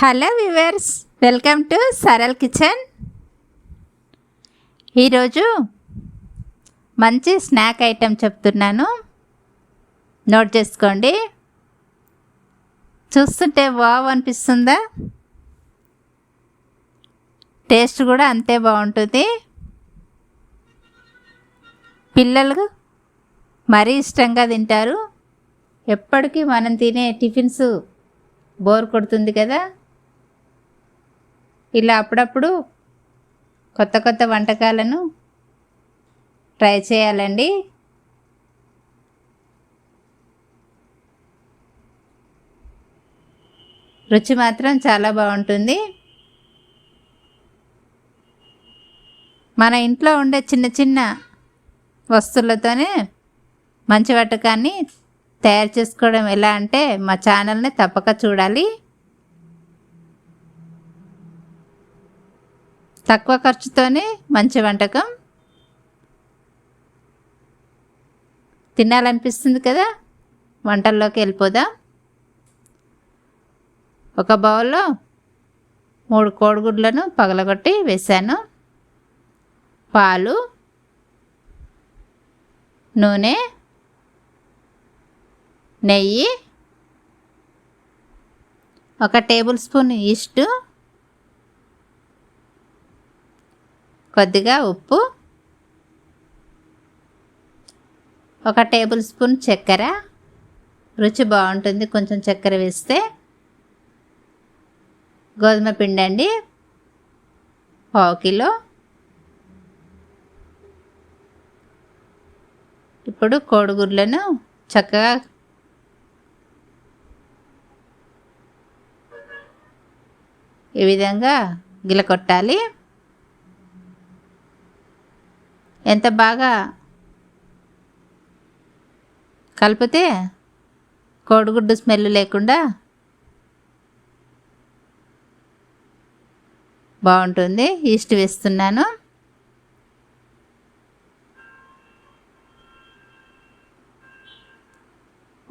Hello viewers, welcome to Saral kitchen. ఈరోజు మంచి snack item చెప్తున్నాను, నోట్ చేసుకోండి. చూస్తుంటే వావ్ అనిపిస్తుందా? టేస్ట్ కూడా అంతే బాగుంటుంది. పిల్లలు మరీ ఇష్టంగా తింటారు. ఎప్పటికీ మనం తినే టిఫిన్స్ బోర్ కొడుతుంది కదా. ఇలా అప్పుడప్పుడు కొత్త కొత్త వంటకాలను ట్రై చేయాలండి. రుచి మాత్రం చాలా బాగుంటుంది. మన ఇంట్లో ఉండే చిన్న చిన్న వస్తువులతోనే మంచి వంటకాన్ని తయారు చేసుకోవడం ఎలా అంటే మా ఛానల్ని తప్పక చూడాలి. తక్కువ ఖర్చుతోనే మంచి వంటకం తినాలనిపిస్తుంది కదా. వంటల్లోకి వెళ్ళిపోదాం. ఒక బౌల్లో 3 కోడిగుడ్లను పగలగొట్టి వేసాను. పాలు, నూనె, నెయ్యి, 1 టేబుల్ స్పూన్ ఈస్ట్, కొద్దిగా ఉప్పు, 1 టేబుల్ స్పూన్ చక్కెర. రుచి బాగుంటుంది కొంచెం చక్కెర వేస్తే. గోధుమ పిండి అండి, 1/2 కిలో. ఇప్పుడు కోడిగుడ్లను చక్కగా ఈ విధంగా గిలకొట్టాలి. ఎంత బాగా కలిపితే కోడిగుడ్డు స్మెల్ లేకుండా బాగుంటుంది. ఈస్ట్ వేస్తున్నాను.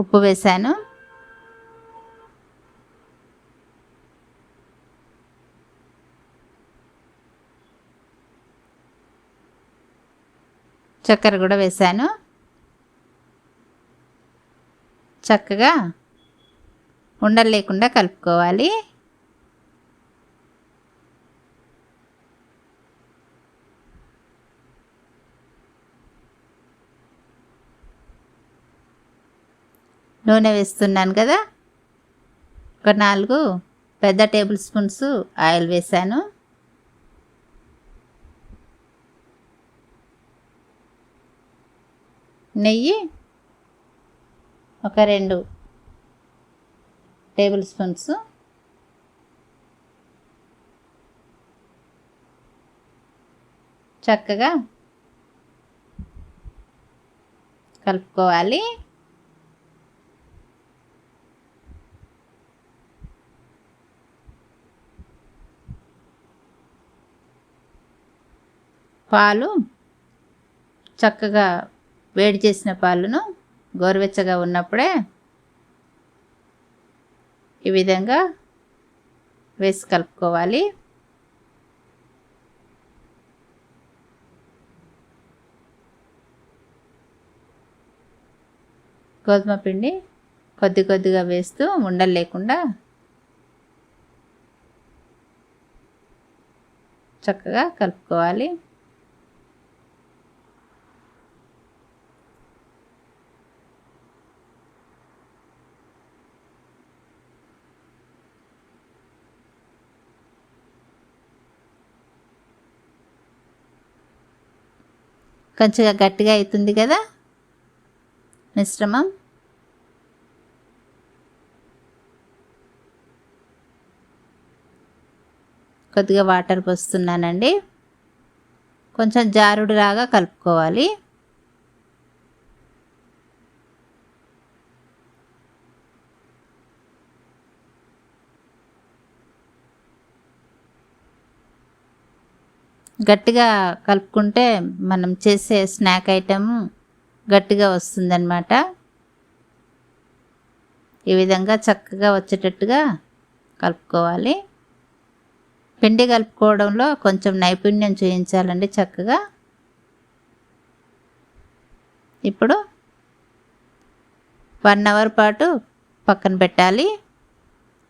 ఉప్పు వేసాను. చక్కెర కూడా వేసాను. చక్కగా ఉండలు లేకుండా కలుపుకోవాలి. నూనె వేస్తున్నాను కదా. ఒక 4 పెద్ద టేబుల్ స్పూన్స్ ఆయిల్ వేసాను. నెయ్యి ఒక 2 టేబుల్ స్పూన్స్. చక్కగా కలుపుకోవాలి. పాలు చక్కగా వేడి చేసిన పాలను గోరువెచ్చగా ఉన్నప్పుడే ఈ విధంగా వేసి కలుపుకోవాలి. గోధుమ పిండి కొద్ది కొద్దిగా వేస్తూ ఉండలు లేకుండా చక్కగా కలుపుకోవాలి. కొంచెం గట్టిగా అవుతుంది కదా మిశ్రమం. కొద్దిగా వాటర్ పోస్తున్నానండి. కొంచెం జారుడులాగా కలుపుకోవాలి. గట్టిగా కలుపుకుంటే మనం చేసే స్నాక్ ఐటెం గట్టిగా వస్తుందన్నమాట. ఈ విధంగా చక్కగా వచ్చేటట్టుగా కలుపుకోవాలి. పిండి కలుపుకోవడంలో కొంచెం నైపుణ్యం చూపించాలండి చక్కగా. ఇప్పుడు 1 అవర్ పాటు పక్కన పెట్టాలి.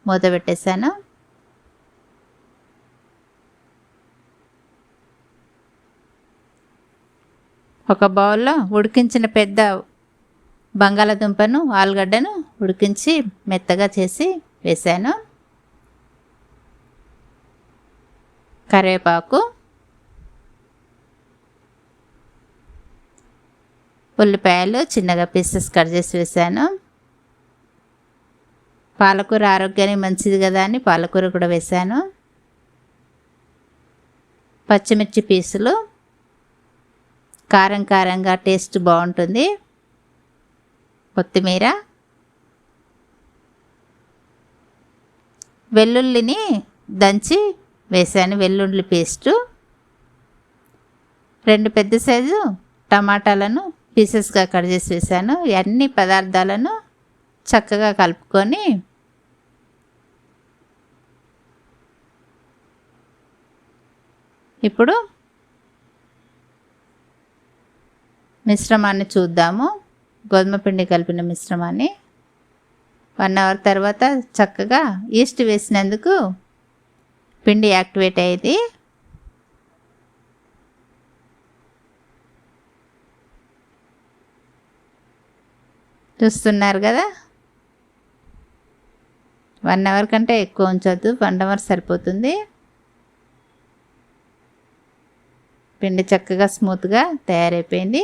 మూత పెట్టేశాను. ఒక బౌల్లో ఉడికించిన పెద్ద బంగాళాదుంపను, ఆలుగడ్డను ఉడికించి మెత్తగా చేసి వేశాను. కరివేపాకు, ఉల్లిపాయలు చిన్నగా పీసెస్ కట్ చేసి వేశాను. పాలకూర ఆరోగ్యానికి మంచిది కదా అని పాలకూర కూడా వేశాను. పచ్చిమిర్చి పీసులు, కారం కారంగా టేస్ట్ బాగుంటుంది. కొత్తిమీర, వెల్లుల్లిని దంచి వేశాను, వెల్లుల్లి పేస్టు. 2 పెద్ద సైజు టమాటాలను పీసెస్గా కట్ చేసి వేశాను. అన్ని పదార్థాలను చక్కగా కలుపుకొని ఇప్పుడు మిశ్రమాన్ని చూద్దాము. గోధుమ పిండి కలిపిన మిశ్రమాన్ని 1 అవర్ తర్వాత చక్కగా ఈస్ట్ వేసినందుకు పిండి యాక్టివేట్ అయ్యేది. చూస్తున్నారు కదా. 1 అవర్ కంటే ఎక్కువ ఉంచొద్దు, 1 అవర్ సరిపోతుంది. పిండి చక్కగా స్మూత్గా తయారైపోయింది.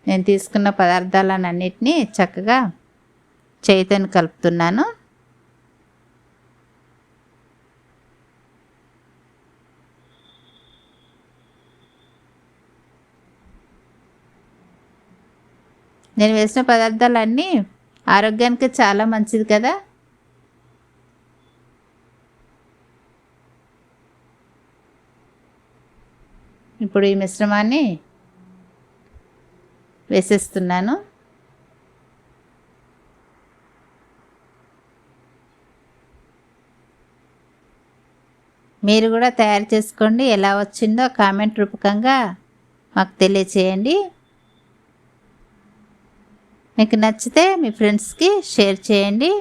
నేను తీసుకున్న పదార్థాలన్నిటినీ చక్కగా చేతిని కలుపుతున్నాను. నేను వేసిన పదార్థాలన్నీ ఆరోగ్యానికి చాలా మంచిది కదా. ఇప్పుడు ఈ మిశ్రమాన్ని వేసేస్తున్నాను. మీరు కూడా తయారు చేసుకోండి. ఎలా వచ్చిందో కామెంట్ రూపకంగా మాకు తెలియచేయండి. మీకు నచ్చితే మీ ఫ్రెండ్స్కి షేర్ చేయండి.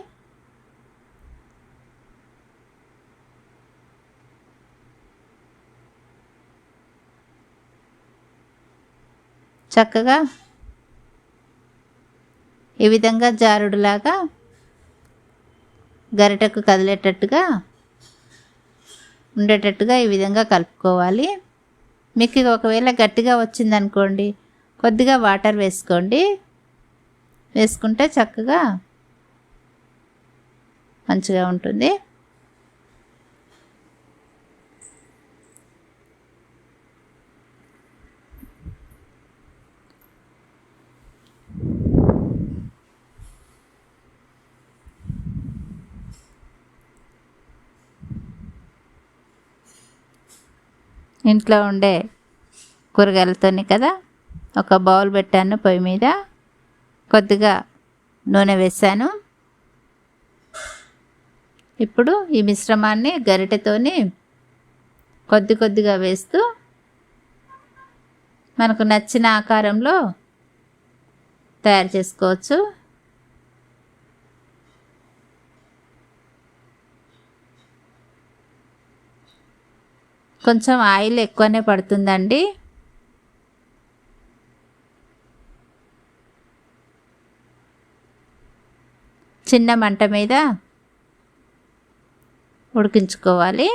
చక్కగా ఈ విధంగా జారుడులాగా గరిటెకు కదిలేటట్టుగా ఉండేటట్టుగా ఈ విధంగా కలుపుకోవాలి. మీకు ఒకవేళ గట్టిగా వచ్చిందనుకోండి, కొద్దిగా వాటర్ వేసుకోండి. వేసుకుంటే చక్కగా మంచిగా ఉంటుంది. ఇంట్లో ఉండే కూరగాయలతోని కదా. ఒక బౌల్ పెట్టాను పొయ్యి మీద, కొద్దిగా నూనె వేసాను. ఇప్పుడు ఈ మిశ్రమాన్ని గరిటెతోని కొద్ది కొద్దిగా వేస్తూ మనకు నచ్చిన ఆకారంలో తయారు చేసుకోవచ్చు. కొంచెం ఆయిల్ ఎక్కువనే పడుతుందండి. చిన్న మంట మీద ఉడికించుకోవాలి.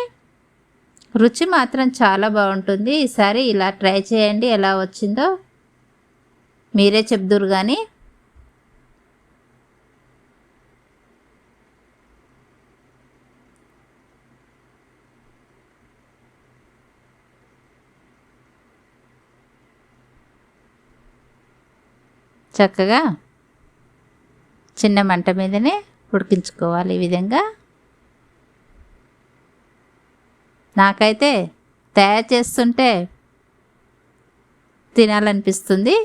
రుచి మాత్రం చాలా బాగుంటుంది. ఈసారి ఇలా ట్రై చేయండి, ఎలా వచ్చిందో మీరే చెప్దురు కానీ. చక్కగా చిన్న మంట మీదనే ఉడికించుకోవాలి. ఈ విధంగా నాకైతే తయారు చేస్తుంటే తినాలనిపిస్తుంది.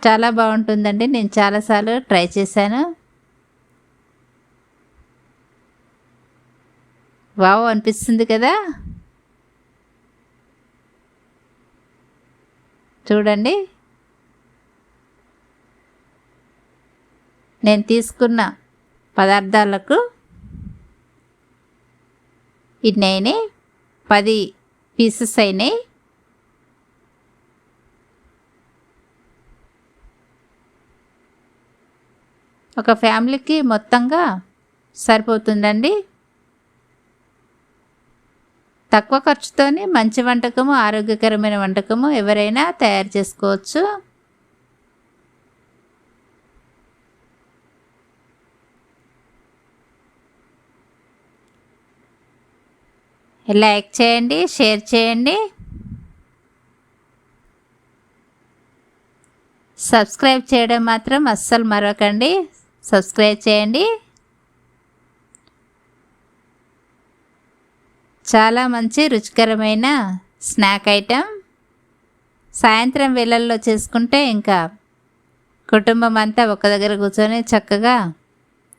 చాలా బాగుంటుందండి. నేను చాలాసార్లు ట్రై చేశాను. వావ్ అనిపిస్తుంది కదా. చూడండి, నేను తీసుకున్న పదార్థాలకు ఇన్ని అయినాయి. 10 పీసెస్ అయినాయి. ఒక ఫ్యామిలీకి మొత్తంగా సరిపోతుందండి. తక్కువ ఖర్చుతోనే మంచి వంటకము, ఆరోగ్యకరమైన వంటకము ఎవరైనా తయారు చేసుకోవచ్చు. లైక్ చేయండి, షేర్ చేయండి, సబ్స్క్రైబ్ చేయడం మాత్రం అస్సలు మరవకండి. సబ్స్క్రైబ్ చేయండి. చాలా మంచి రుచికరమైన స్నాక్ ఐటెం. సాయంత్రం వేళల్లో చేసుకుంటే ఇంకా కుటుంబం అంతా ఒక దగ్గర కూర్చొని చక్కగా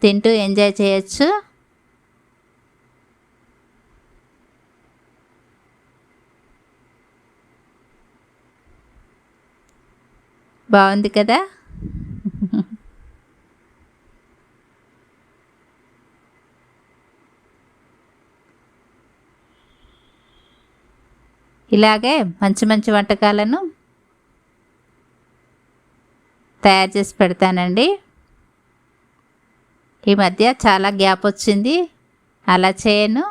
తింటూ ఎంజాయ్ చేయొచ్చు. బాగుంది కదా. ఇలాగే మంచి మంచి వంటకాలను తయారు చేసి పెడతానండి. ఈ మధ్య చాలా గ్యాప్ వచ్చింది, అలా చేయను.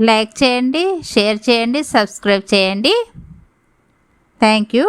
లైక్ చేయండి, షేర్ చేయండి, సబ్స్క్రైబ్ చేయండి. Thank you.